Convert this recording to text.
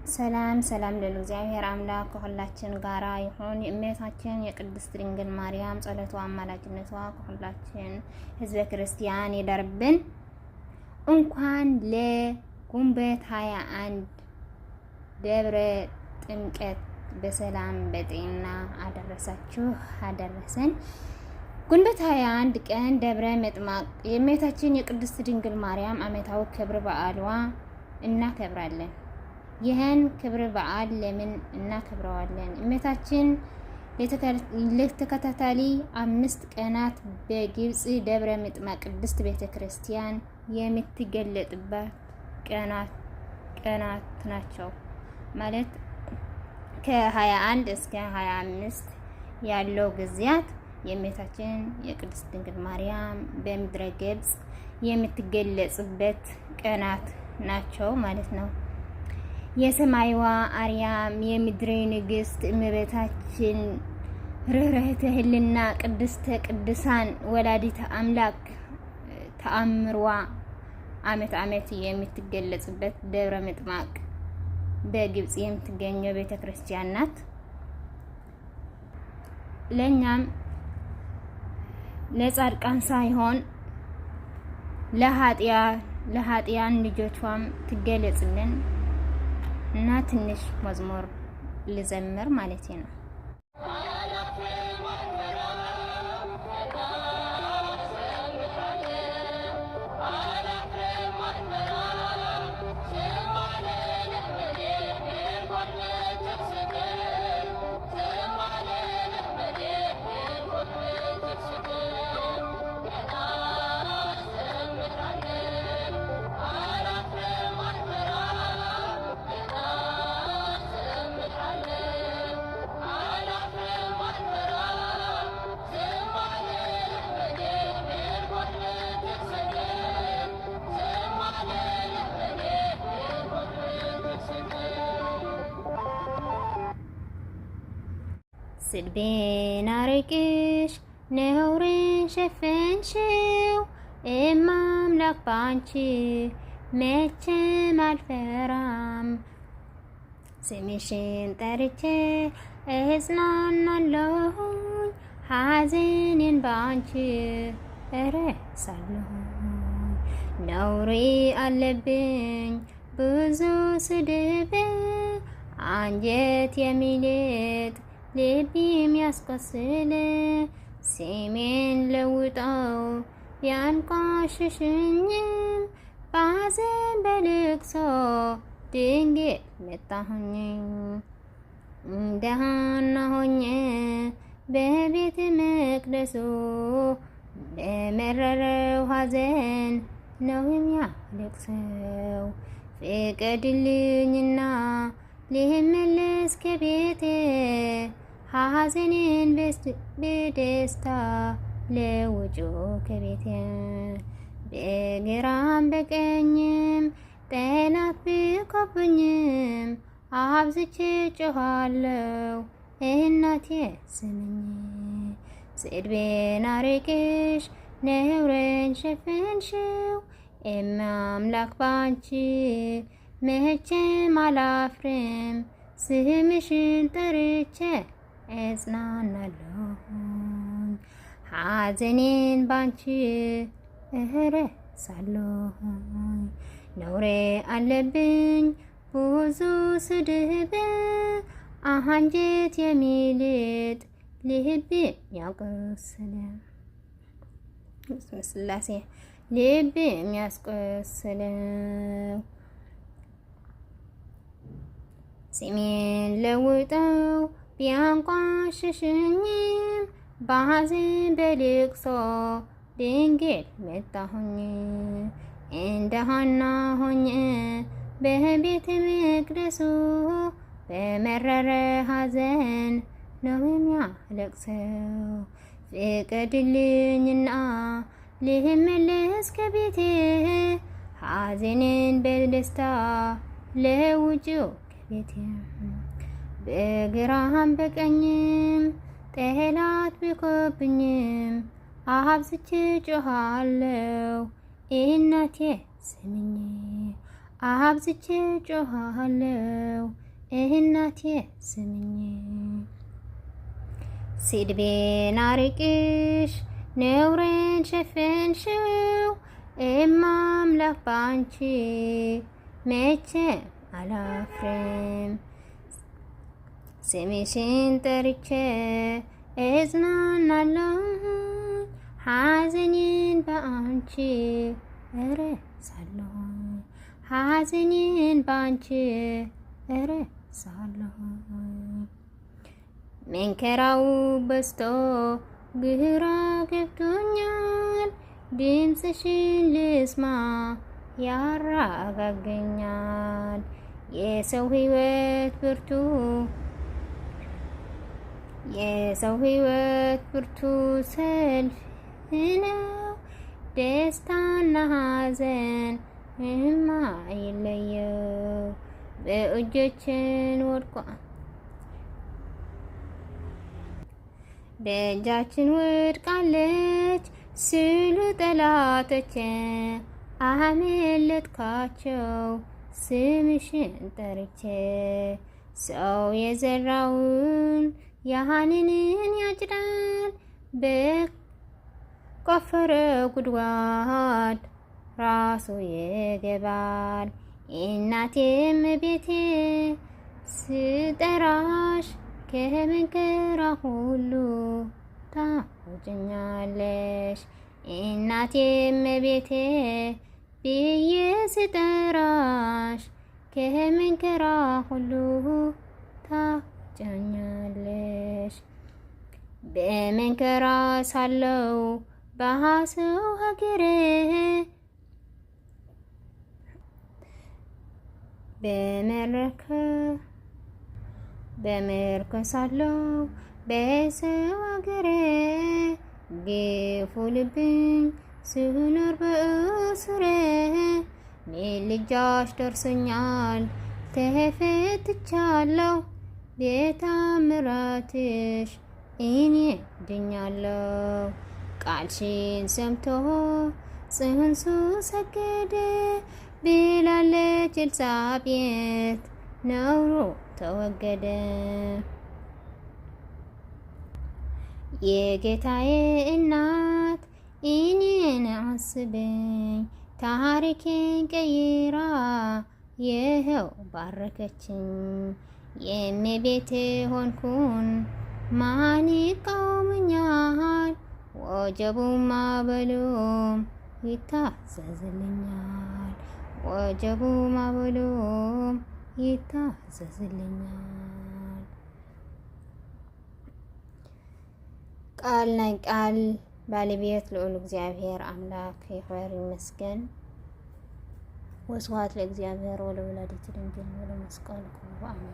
ሰላም ሰላም ለእግዚአብሔር አምላክ ከሁላችን ጋራ ይሁን። የእመቤታችን የቅድስት ድንግል ማርያም ጸሎቷ አማላጅነቷ ከሁላችን ሕዝበ ክርስቲያን ይደርብን። እንኳን ለግንቦት 21 ደብረ ጥምቀት በሰላም በጤና አደረሳችሁ አደረሰን። ግንቦት 21 ቀን ደብረ ምጥማቅ የእመቤታችን የቅድስት ድንግል ማርያም ዓመታዊ ክብረ በዓልዋ እናከብራለን። ይህን ክብረ በዓል ለምን እናከብረዋለን? እመቤታችን ለተከታታይ 5 ቀናት በግብጽ ደብረ ምጥማቅ ቅድስት ቤተክርስቲያን የምትገለጥበት ቀናት ናቸው። ማለት ከ21 እስከ 25 ያለው ጊዜያት የእመቤታችን የቅድስት ድንግል ማርያም በምድረ ግብጽ የምትገለጽበት ቀናት ናቸው ማለት ነው። የሰማይዋ አርያም የምድር ንግስት እመቤታችን ርኅርኅተ ህልና ቅድስተ ቅዱሳን ወላዲተ አምላክ ተአምሯ ዓመት የምትገለጽበት ደብረ ምጥማቅ በግብጽ የምትገኘው ቤተክርስቲያን ናት። ለኛም ለጻድቃን ሳይሆን ለኃጢያን ልጆቿም ትገለጽልን እና ትንሽ መዝሙር ልዘምር ማለት ነው። ስድቤን አርቅሽ ነውሬን ሸፈንሽው እማምላክ ባንቺ መቼም አልፈራም። ስምሽን ጠርቼ እጽናናለሁኝ ሐዘኔን ባንቺ እረሳለሁኝ። ነውሬ አለብኝ ብዙ ስድብ አንጀት የሚልጥ ልብ የሚያስቆስል ስሜን ለውጠው ቢያንቋሽሽኝም በሐዘን በልቅሶ ድንገት መጣሁኝ። እንደ ሐና ሆኜ በቤተ መቅደሱ በመረረው ሐዘን ነው የሚያለቅሰው። ፍቀድልኝና ልመለስ ከቤቴ ሐዘኔን በደስታ ለውጮ ከቤቴ። በግራም በቀኝም ጠላት ቢከቡኝም አብዝቼ ጮኻለሁ እናቴ ስሚኝ። ስድቤን አርቅሽ ነውሬን ሸፈንሽው እማምላክ ባንቺ መቼም አላፍርም። ስምሽን ጠርቼ እጽናናለሁ ሐዘኔን ባንቺ እረሳለሁ። ነውሬ አለብኝ ብዙ ስድብ አንጀት የሚልጥ ልብ ያቆስል ስላሴ ልብ የሚያስቆስል ስሜን ለውጠው ቢያንቋሽሽኝም በሐዘን በልቅሶ ድንገት መጣሁኝ። እንደ ሐና ሆኜ በቤተ መቅደሱ በመረረ ሐዘን ነው የሚያለቅሰው። ፍቀድልኝና ልመለስ ከቤቴ ሐዘኔን በደስታ ለውጭው ቤቴ። በግራም በቀኝም ጠላት ቢከቡኝም አብዝቼ ጮኻለሁ እናቴ ስሚኝ። አብዝቼ ጮኻለሁ እናቴ ስምኝ ስድቤን አርቅሽ ነውሬን ሸፈንሽው እማምላክ ባንቺ መቼም አላፍርም ስምሽን ጠርቼ እጽናናለሁ ሐዘኔን በአንቺ እረሳለሁ ሐዘኔን በአንቺ እረሳለሁ መንከራው በዝቶ ግራ ገብቶኛል ድምፅሽን ልስማ ያረጋገኛል የሰው ሕይወት ብርቱ ሰልፍ ነው ደስታና ሐዘን የማይለየው በእጆችን ወድቋል በእጃችን ወድቃለች ስሉ ጠላቶቼ አመለጥካቸው ስምሽን ጠርቼ ሰው የዘራውን ያህንን ያጭዳል በቆፈረ ጉድጓድ ራሱ ይገባል እናቴ እመቤቴ ስጠራሽ ከመንከራ ሁሉ ታውጭኛለሽ እናቴ እመቤቴ ብዬ ስጠራሽ ከመንከራ ሁሉ ታውጭኛለሽ በመንከራ ሳለው በሐሰው ሀገሬ በመርከብ ሳለው በሰው ሀገሬ ግፉ ልብኝ ስኖር በእስሬ ምልጃሽ ደርሶኛል ተፈትቻለሁ በተአምራትሽ እኔ ድኛለሁ ቃልሽን ሰምቶ ጽንሱ ሰገደ ብላለች ኤልሳቤጥ ነውሩ ተወገደ የጌታዬ እናት እኔን አስበኝ ታሪኬን ቀይራ ይኸው ባረከችኝ የእመቤቴ ሆንኩን ማን ይቃወመኛል ወጀቡም ማዕበሉም ይታዘዝልኛል ወጀቡም ማዕበሉም ይታዘዝልኛል ቃል ናይ ቃል ባለቤት ልዑል እግዚአብሔር አምላክ ይክበር ይመስገን ወስብሐት ለእግዚአብሔር ወለወላዲቱ ድንግል ወለመስቀሉ ክቡር አሜን